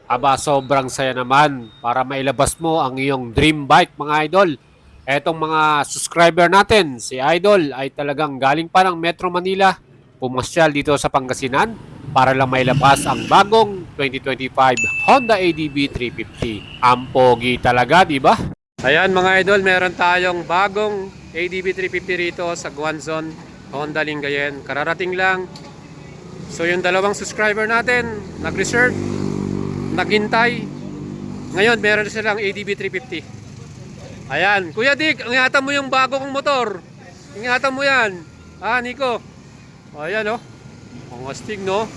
Aba, sobrang saya naman para mailabas mo ang iyong dream bike, mga idol. Etong mga subscriber natin, si Idol ay talagang galing pa ng Metro Manila, pumasyal dito sa Pangasinan para lang mailabas ang bagong 2025 Honda ADV 350. Ang pogi talaga, di ba? Ayan mga idol, meron tayong bagong ADV 350 rito sa Guanzon, Honda Lingayen. Kararating lang. So yung dalawang subscriber natin, nag-reserve, naghintay. Ngayon, meron na silang ADV 350. Ayan. Kuya Dick, ingatan mo yung bago kong motor. Ingatan mo yan. Ah, Nico. Ayan, oh. Ang astig, no?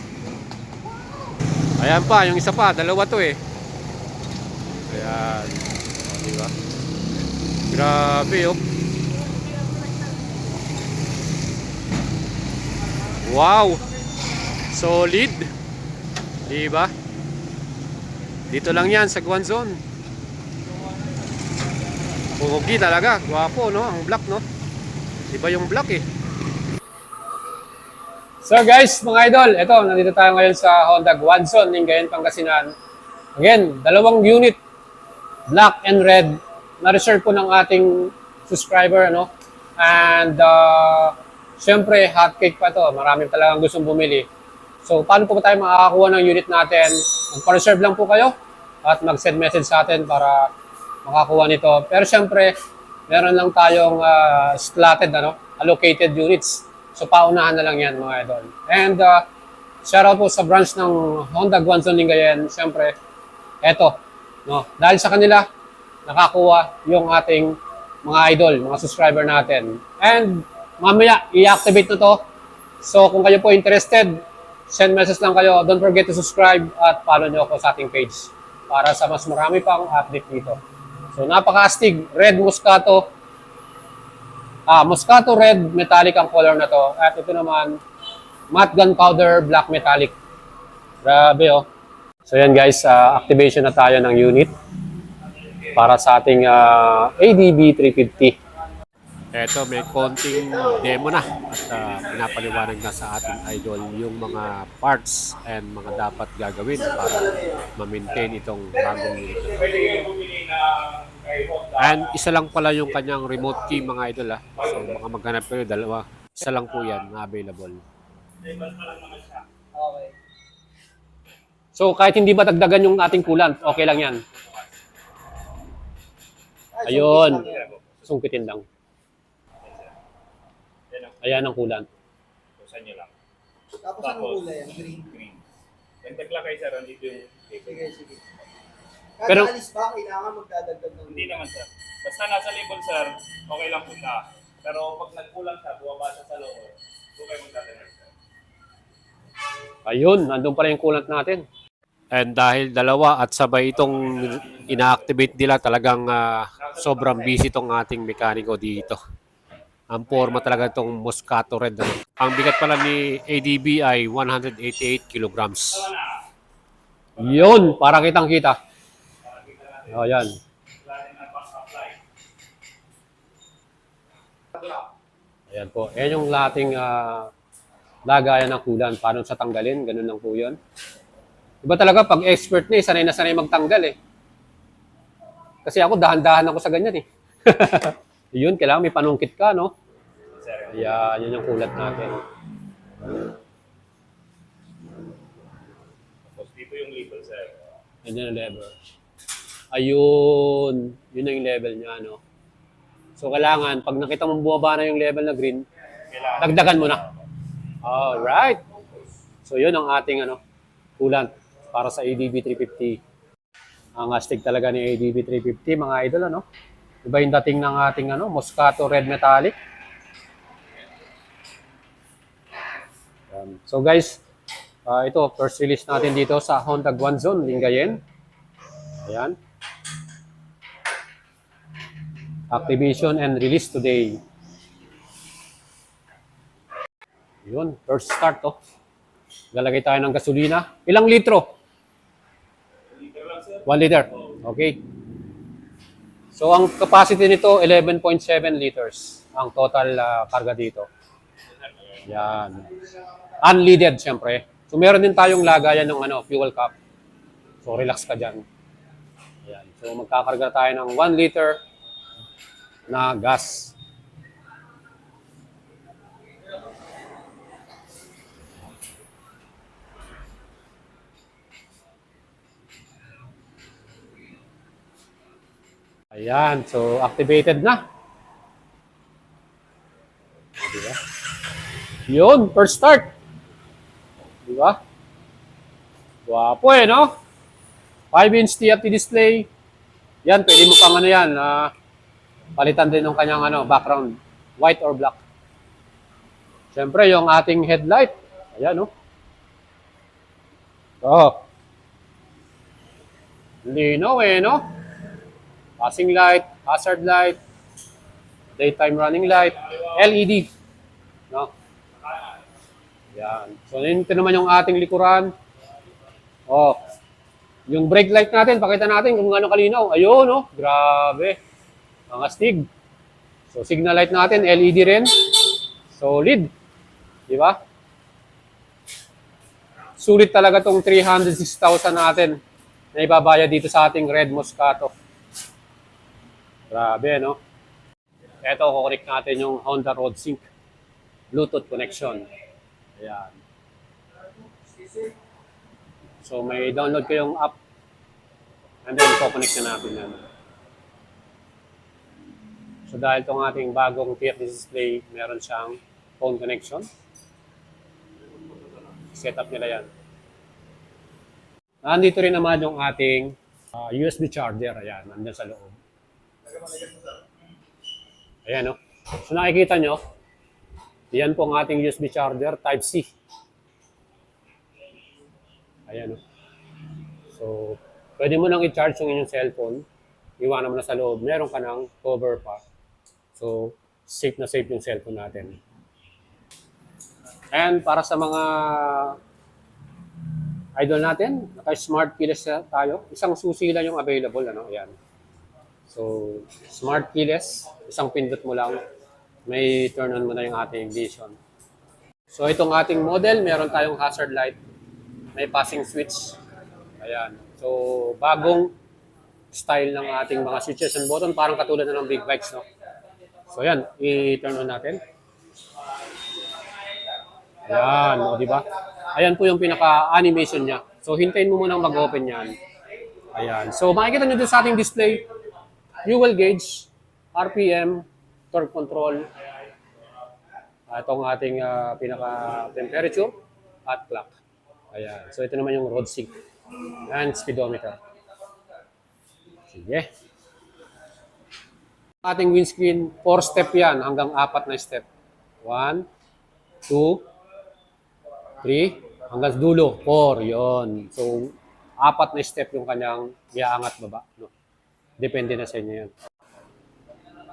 Ayan pa, yung isa pa. Dalawa to, eh. Ayan. O, diba? Grabe, oh. Wow. Solid. Diba? Dito lang yan sa Guanzon. Pogi talaga, gwapo no, ang black no. Iba yung black eh. So guys, mga idol, ito nandito tayo ngayon sa Honda Guanzon, Lingayen, Pangasinan. Again, dalawang unit, black and red, na-reserve po ng ating subscriber ano. And syempre hot cake pa to, marami talagang gustong bumili. So paano po tayo makakakuha ng unit natin? Magpa-reserve lang po kayo at mag-send message sa atin para makakuha nito. Pero syempre, meron lang tayong slotted, allocated units. So paunahan na lang yan mga idol. And shoutout po sa branch ng Honda Guanzon Lingayen. Syempre, eto, no, dahil sa kanila, nakakuha yung ating mga idol, mga subscriber natin. And mamaya, i-activate na to. So kung kayo po interested, send message lang kayo. Don't forget to subscribe at follow nyo ako sa ating page para sa mas marami pang update dito. So napaka-astig, red Moscato. Moscato red metallic ang color na to. At ito naman, matte gunpowder black metallic. Grabe oh. So yan guys, activation na tayo ng unit para sa ating ADV 350. Eto, may konting demo na at pinapaliwanag na sa ating idol yung mga parts and mga dapat gagawin para ma-maintain itong bagong unit. And isa lang pala yung kanyang remote key mga idol ha. So baka maghanap kayo, dalawa. Isa lang po yan na available. Okay. So kahit hindi matagdagan yung ating coolant, okay lang yan. Ayun. Sungkitin lang. Ayan ang coolant. Pusan nyo lang. Tapos anong kulay yan? Green. Green. Contact lang kayo sir, andito yung Sige, sige. Kada Pero- alis ba, kailangan magdadagdag ng Hindi naman sir. Basta nasa label sir, okay lang po siya. Pero pag nagkulang siya, bumaba siya sa loob, doon kayo magdadagdag sir. Ayun, nandun pala yung coolant natin. And dahil dalawa at sabay itong ina-activate nila, talagang sobrang busy itong ating mekaniko dito. Ang forma talaga itong Moscato Red. Ang bigat pala ni ADB ay 188 kilograms. Yun, para kitang-kita. O, yan. Ayan po. Ayan yung lating lagayan ng coolant. Paano sa tanggalin, ganun lang po yun. Iba talaga, pag expert na sanay magtanggal eh. Kasi ako, dahan-dahan ako sa ganyan eh. Yun, kailangan may panungkit ka, no? Ayan, yun yung kulat natin. Tapos dito yung label sir. Yan yung level. Ayun, yun yung level niya, no? So, kailangan, pag nakita mong bumaba na yung level na green, dagdagan mo na. Alright. So, yun ang ating coolant para sa ADV 350. Ang astig talaga ni ADV 350, mga idol, ano? Iba yung dating ng ating Moscato Red Metallic. So guys, ito, first release natin dito sa Honda Guanzon, Lingayen. Ayan. Activation and release today. Yun, first start to. Lalagay tayo ng gasolina. Ilang litro? 1 liter. Okay. So ang capacity nito 11.7 liters ang total karga dito. Yan. Unleaded siyempre. So meron din tayong lagayan ng fuel cap. So, relax ka dyan. Ayan. So, magkakarga tayo ng 1 liter na gas. Ayan. So, activated na. Diba? Yun, first start. Diba? Guwapo no? 5-inch TFT display. Yan, pwede mo pang ano yan, palitan din ng kanyang background, white or black. Siyempre, yung ating headlight. Ayan, no? Oh. Linaw no? Passing light, hazard light, daytime running light, LED. No? Yan. So, ito naman yung ating likuran. Oh. Yung brake light natin, pakita natin kung gaano kalinaw. Ayun, no? Grabe. Ang astig. So, signal light natin, LED rin. Solid. Di ba? Sulit talaga tong 306,000 natin na ibabayad dito sa ating Red Moscato. Grabe, no? Ito, kukonek natin yung Honda Road Sync Bluetooth connection. Ayan. So, may download ko yung app. And then, kukonek na natin yan. So, dahil itong ating bagong TFT display, meron siyang phone connection. Set up nila yan. Nandito rin naman yung ating USB charger. Ayan, nandyan sa loob. Ayan, no? So, nakikita nyo, yan po ang ating USB charger, Type-C. Ayan, no? So, pwede mo nang i-charge yung inyong cellphone. Iwanan mo na sa loob. Meron ka ng cover pa. So, safe na safe yung cellphone natin. And para sa mga idol natin, naka-smart keyless tayo. Isang susi lang yung available, Ayan. So, smart keyless, isang pindot mo lang, may turn on mo na yung ating ignition. So, itong ating model, meron tayong hazard light, may passing switch. Ayan. So, bagong style ng ating mga switches and button, parang katulad na ng big bikes, no? So, ayan, i-turn on natin. Ayan, o, di ba? Ayan po yung pinaka-animation niya. So, hintayin mo munang mag-open yan. Ayan. So, makikita nyo din sa ating display, fuel gauge, RPM, torque control, itong ating pinaka-temperature at clock. Ayan. So, ito naman yung road sync and speedometer. Sige. Ating windscreen, 4-step yan hanggang 4 na step. 1, 2, 3, hanggang dulo, 4. Yon. So, 4 na step yung kanyang iaangat baba. No? Depende na sa inyo yan.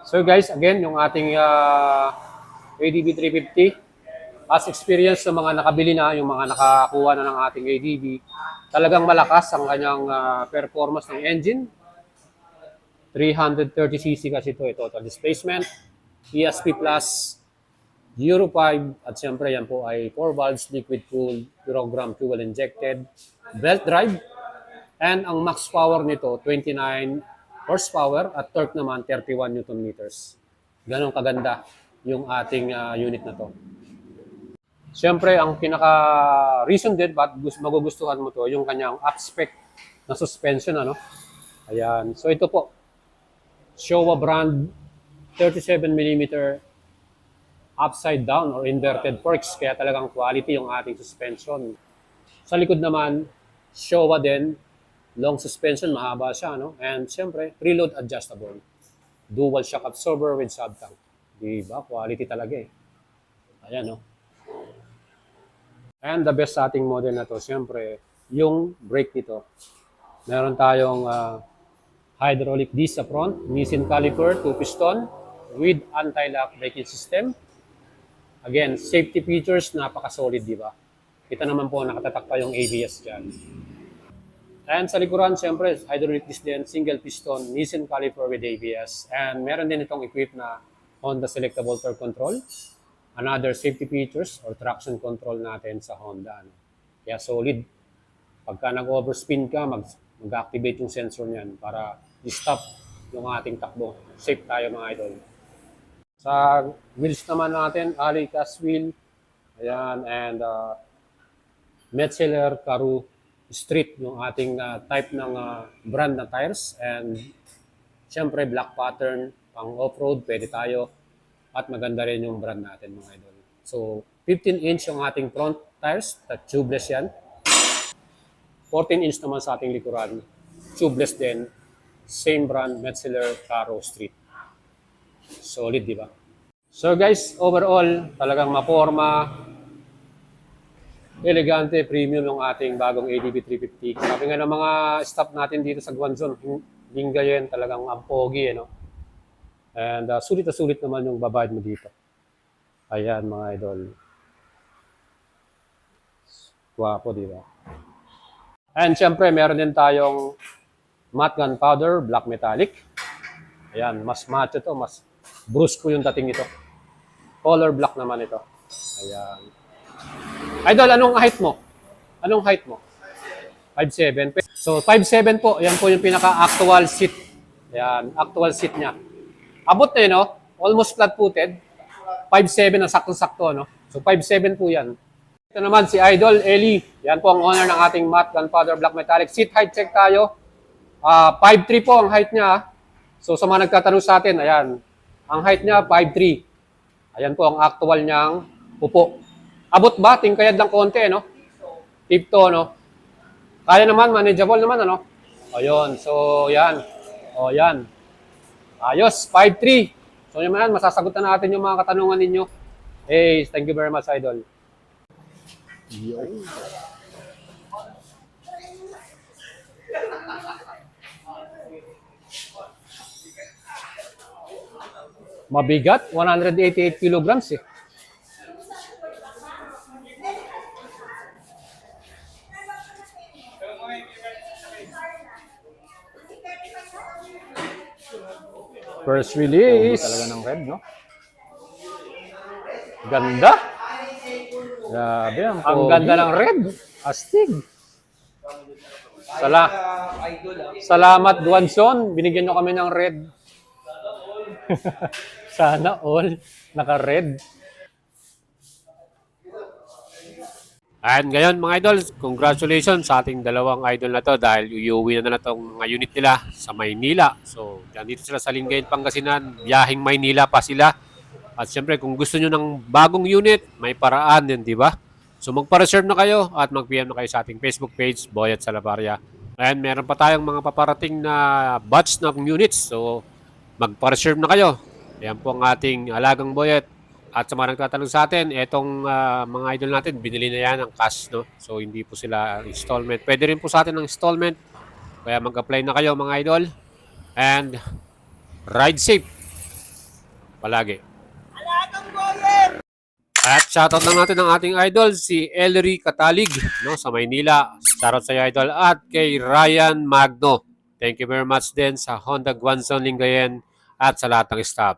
So guys, again, yung ating ADB 350, as experience sa mga nakabili na, yung mga nakakuha na ng ating ADB, talagang malakas ang kanyang performance ng engine. 330cc kasi ito, total displacement, ESP Plus, Euro 5, at siyempre yan po ay 4 valves, liquid cooled, kilogram fuel injected, belt drive, and ang max power nito, 29 horsepower at torque naman 31 Newton meters. Ganon kaganda yung ating unit na to. Siyempre, ang pinaka-reason din ba't magugustuhan mo to, yung kanyang up-spec na suspension, Ayan. So ito po, Showa brand 37mm upside down or inverted forks, kaya talagang quality yung ating suspension. Sa likod naman, Showa din, long suspension, mahaba siya, And siyempre, preload adjustable. Dual shock absorber with sub-tank. Diba? Quality talaga eh. Ayan, And the best sa ating model na to, siyempre, yung brake nito. Meron tayong hydraulic disc sa front, Nissin caliper, 2-piston, with anti-lock braking system. Again, safety features, napaka-solid, diba? Kita naman po, nakatatak pa yung ABS dyan. And sa likuran, siyempre, hydraulic disc din, single piston, Nissin caliper with ABS. And meron din itong equipped na Honda selectable torque control. Another safety features or traction control natin sa Honda. Kaya solid. Pagka nag-overspin ka, mag-activate yung sensor niyan para i-stop yung ating takbo. Safe tayo mga idol. Sa wheels naman natin, Ali cast wheel. Ayan, and Metzeler Karoo Street yung ating type ng brand na tires. And syempre black pattern, pang off-road, pwede tayo. At maganda rin yung brand natin mga idol. So 15-inch yung ating front tires, tubeless yan. 14-inch naman sa ating likuran, tubeless din. Same brand, Metzeler Karoo Street. Solid, di ba? So guys, overall, talagang maporma, elegante, premium yung ating bagong ADB 350. Sabi nga ng mga staff natin dito sa Guanzon, Lingayen, talagang ang pogi, no? And sulit na sulit naman yung babayad mo dito. Ayan mga idol. Guwapo, di ba? And syempre, meron din tayong matte gunpowder, black metallic. Ayan, mas matte to, mas brusco yung dating ito. Color black naman ito. Ayan. Idol, anong height mo? Anong height mo? 5'7". So, 5'7" po. Yan po yung pinaka-actual seat. Ayan, actual seat niya. Abot na yun, no? Almost flat-footed. 5'7" na sakto-sakto, no? So, 5'7" po yan. Ito naman si Idol Eli. Yan po ang owner ng ating matte gunpowder black metallic. Seat height check tayo. 5'3" po ang height niya. So sa mga nagtatanong sa atin, ayan. Ang height niya 5'3". Ayan po ang actual niyang upo. Abot ba? Tingkayad lang konti, no? Tipto, no? Kaya naman, manageable naman, ano? Ayun. So, yan. O, yan. Ayos, 5'3". So, yun man, masasagot na natin yung mga katanungan ninyo. Hey, thank you very much, Idol. Mabigat, 188 kilograms eh. First release. Talaga ng red, no? Ganda. Grabe, Ang ganda ng red. Astig. Salamat, Guanzon. Binigyan nyo kami ng red. Sana all naka-red. And ngayon mga idol, congratulations sa ating dalawang idol na to dahil iuwi na itong mga unit nila sa Maynila. So, dito sila sa Lingayen, Pangasinan, biyaheng Maynila pa sila. At siyempre, kung gusto nyo ng bagong unit, may paraan din, di ba? So, magpa-reserve na kayo at mag-PM na kayo sa ating Facebook page, Boyet Salabarria. And meron pa tayong mga paparating na batch ng units. So, magpa-reserve na kayo. Ayan po ang ating alagang Boyet. At sa mga nagtatanong sa atin, etong mga idol natin, binili na yan ng cash, no? So, hindi po sila installment. Pwede rin po sa atin ng installment. Kaya mag-apply na kayo, mga idol. And ride safe. Palagi. At shoutout lang natin ang ating idol, si Ellery Katalig, no? Sa Maynila. Shoutout sa iyo, idol. At kay Ryan Magno. Thank you very much din sa Honda Guanzon Lingayen at sa lahat ng staff.